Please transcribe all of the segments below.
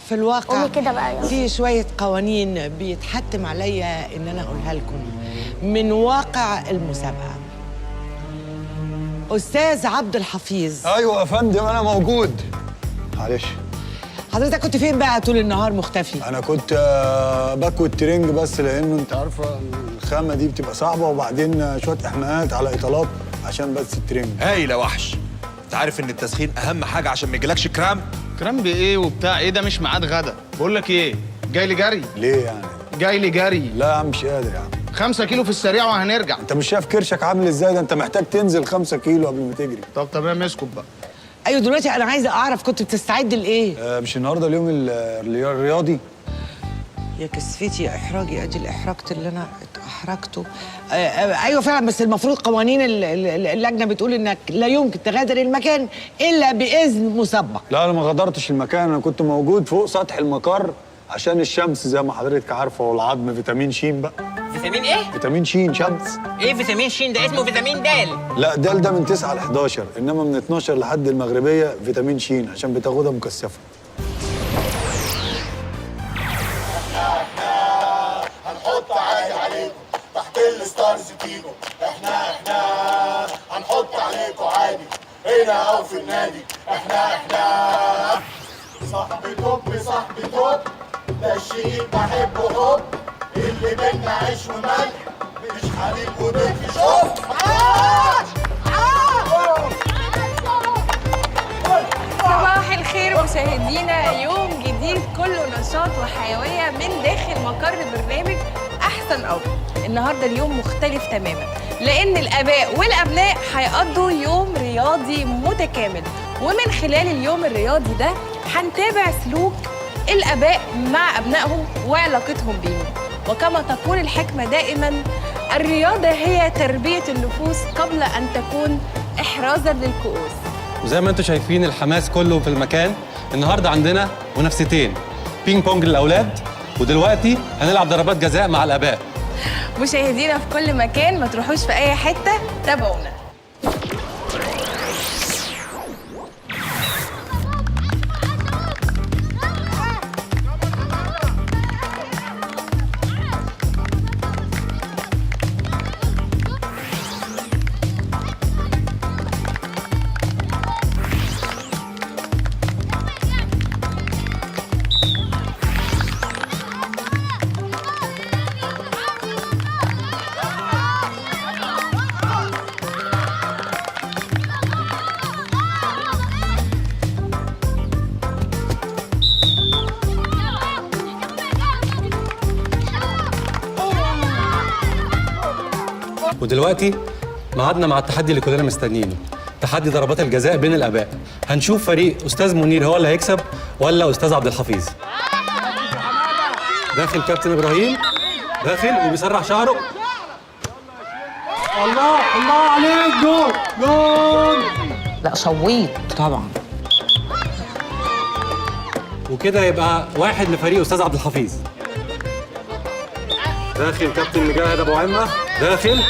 في الواقع قومي كده بقى يلا. في شوية قوانين بيتحتم عليا إن أنا أقولها لكم من واقع المسابقة. أستاذ عبد الحفيظ. ايوه يا فندم انا موجود. معلش حضرتك كنت فين بقى طول النهار مختفي؟ انا كنت بكوي الترنج بس لانه انت عارفه الخامه دي بتبقى صعبه، وبعدين شويه احماءات على اطالات عشان بس الترنج. هايل يا وحش. انت عارف ان التسخين اهم حاجه عشان ما يجيلكش كرام. كرام بايه وبتاع ايه؟ ده مش ميعاد غدا. بقول لك ايه، جاي لي جري. ليه يعني؟ جاي لي جري. لا يا عم مش قادر يا عم. 5 كيلو في السريع وهنرجع. انت مش شايف كرشك عامل ازاي؟ ده انت محتاج تنزل 5 كيلو قبل ما تجري. طب تمام اسكت بقى. أيوة دلوقتي أنا عايزة أعرف كنت بتستعد لإيه؟ مش النهارده اليوم الرياضي؟ يا كسفتي يا إحراجي، أدي الإحراجت اللي أنا أحرجته. أيوة فعلا، بس المفروض قوانين اللجنة بتقول إنك لا يمكن تغادر المكان إلا بإذن مسبق. لا انا ما غادرتش المكان، انا كنت موجود فوق سطح المقر عشان الشمس زي ما حضرتك عارفه، والعظم فيتامين ش بقى. فيتامين ايه؟ فيتامين ش شمس. ايه فيتامين ش ده؟ اسمه فيتامين د. لا ده من 9 ل 11، انما من 12 لحد المغربيه فيتامين ش عشان بتاخدها مكثفه. هنحط عادي عليكم تحت الستارز تيجوا. احنا هنحط عليكم عادي هنا او في النادي. احنا صاحبي توب ده الشيء بحبه هوب. اللي بينا عيش وملح مش حليب وبيت في شوب. صباح الخير مشاهدينا، يوم جديد كله نشاط وحيوية من داخل مقر برنامج أحسن أب. النهاردة اليوم مختلف تماما لأن الآباء والأبناء هيقضوا يوم رياضي متكامل، ومن خلال اليوم الرياضي ده هنتابع سلوك الآباء مع أبنائهم وعلاقتهم بيهم. وكما تقول الحكمة دائما، الرياضة هي تربية النفوس قبل أن تكون إحرازا للكؤوس. وزي ما انتم شايفين الحماس كله في المكان. النهارده عندنا منافستين، بينج بونج للاولاد، ودلوقتي هنلعب ضربات جزاء مع الاباء. مشاهدينا في كل مكان، ما تروحوش في اي حته، تابعونا. ودلوقتي ميعادنا مع التحدي اللي كلنا مستنيينه، تحدي ضربات الجزاء بين الاباء. هنشوف فريق استاذ منير هو اللي هيكسب ولا استاذ عبد الحفيظ. داخل كابتن ابراهيم، داخل وبيسرح شعره. الله عليك، جول. لا صويت طبعا. وكده يبقى 1 لفريق استاذ عبد الحفيظ. داخل كابتن مجاهد ابو عمه، داخل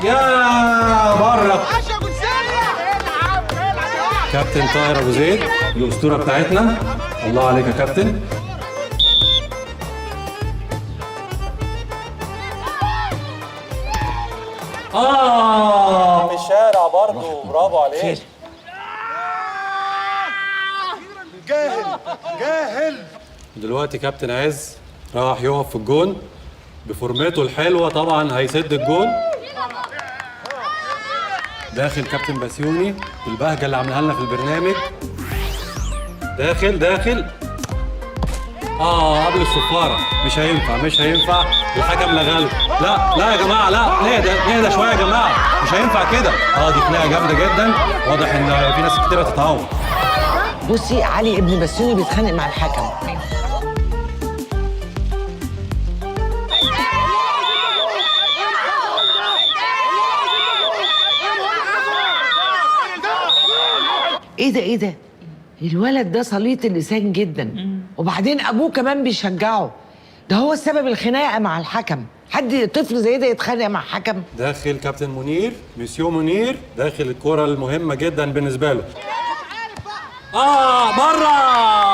يا بره. كابتن طاهر ابو زيد الاسطوره بتاعتنا، الله عليك يا كابتن. في الشارع برضه، برافو عليك. جاهل. دلوقتي كابتن عز راح يقف في الجون بفورمته الحلوه، طبعا هيسد الجون. داخل كابتن بسيوني بالبهجه اللي عملها لنا في البرنامج. داخل قبل الصفاره. مش هينفع الحكم لغاله. لا يا جماعه، لا نهدى شويه يا جماعه، مش هينفع كده. دي خناقه جامده جدا، واضح ان في ناس كتير هتتعور. بصي علي ابن بسيوني بيتخانق مع الحكم. ايه ده الولد ده سليط اللسان جدا، وبعدين ابوه كمان بيشجعه. ده هو السبب الخناقه مع الحكم. حد طفل زي ده يتخانق مع حكم؟ داخل كابتن منير، مسيو منير، داخل الكره المهمه جدا بالنسبه له. اه